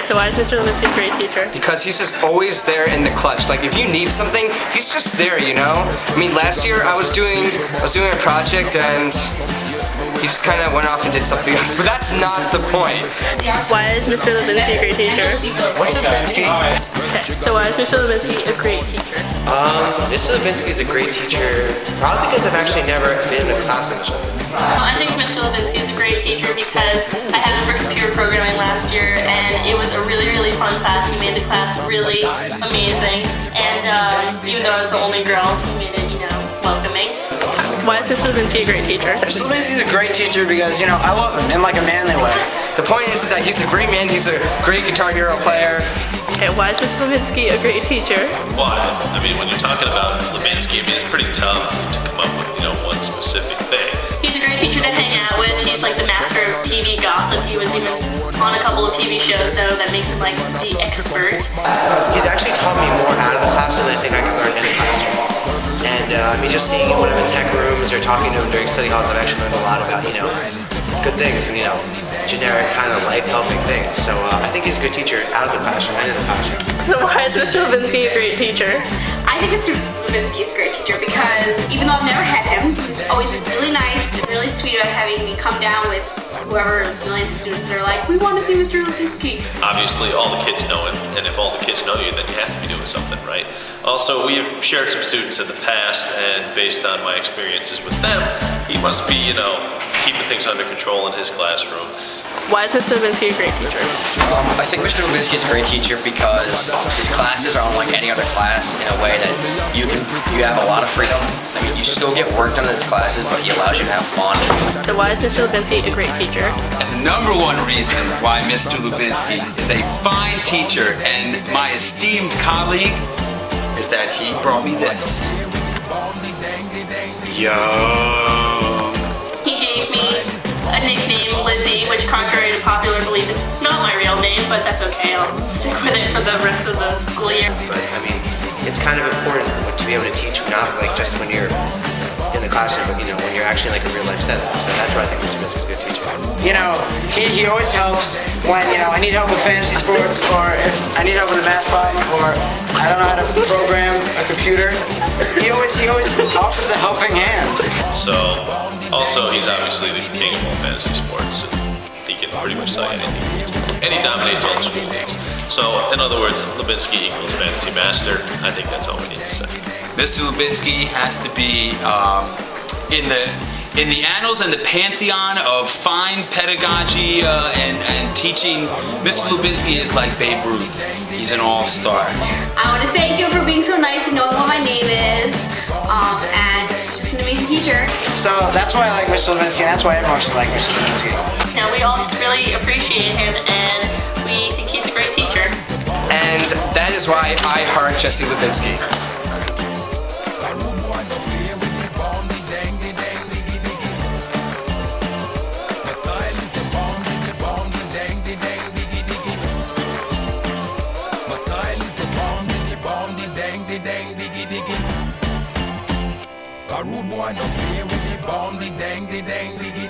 So why is Mr. Levinsky a great teacher? Because he's just always there in the clutch. Like if you need something, he's just there, you know? I mean, last year I was doing a project and he just kind of went off and did something else, but that's not the point. Why is Mr. Levinsky a great teacher? What's up, Levinsky? Okay, so why is Mr. Levinsky a great teacher? Mr. Levinsky is a great teacher, probably because I've actually never been in a class with Mr. Levinsky. I think Mr. Levinsky is a great teacher because I had him for computer programming last year, and it was a really, really fun class. He made the class really amazing, and even though I was the only girl, he made it, welcoming. Why is Mr. Levinsky a great teacher? Mr. Levinsky is a great teacher because, I love him in like a manly way. The point is that he's a great man, he's a great Guitar Hero player. Okay, why is Mr. Levinsky a great teacher? Why? I mean, when you're talking about Levinsky, it's pretty tough to come up with, one specific thing. He's a great teacher to hang out with. He's like the master of TV gossip. He was even on a couple of TV shows, so that makes him like the expert. He's actually taught me more out of the classroom than I think I can learn in a classroom. And just seeing when I'm in tech rooms or talking to him during study halls, I've actually learned a lot about, good things and, generic kind of life-helping things. So I think he's a good teacher out of the classroom and in the classroom. So why is Mr. Levinsky a great teacher? I think Mr. Levinsky is a great teacher because even though I've never had him, he's always been really nice and really sweet about having me come down with whoever millions of students that are like, we want to see Mr. Levinsky. Obviously, all the kids know him, and if all the kids know you, then you have to be doing something, right? Also, we have shared some students in the past, and based on my experiences with them, he must be, keeping things under control in his classroom. Why is Mr. Levinsky a great teacher? I think Mr. Levinsky is a great teacher because his classes are unlike any other class in a way that you have a lot of freedom. I mean, you still get work done in his classes, but he allows you to have fun. So why is Mr. Levinsky a great teacher? And the number one reason why Mr. Levinsky is a fine teacher and my esteemed colleague is that he brought me this. Yo. He gave me a nickname, Lizzie, which contrary to popular belief is not my real name, but that's okay. I'll stick with it for the rest of the school year. But it's kind of important to be able to teach not like just when you're in the classroom, but when you're actually in like a real life setting. So that's why I think Mr. Levinsky is a good teacher. He always helps when, I need help with fantasy sports or if I need help with a math problem or I don't know how to program a computer. He always offers a helping hand. So, also, he's obviously the king of all fantasy sports. He can pretty much say anything he needs. And he dominates all the school games. So, in other words, Levinsky equals fantasy master. I think that's all we need to say. Mr. Levinsky has to be in the annals and the pantheon of fine pedagogy and teaching. Mr. Levinsky is like Babe Ruth. He's an all-star. I want to thank you for being so nice and knowing what my name is, and just an amazing teacher. So that's why I like Mr. Levinsky, and that's why everyone should like Mr. Levinsky. Now we all just really appreciate him, and we think he's a great teacher. And that is why I heart Jesse Levinsky. Rude boy don't play with the bomb, the dang, diggy.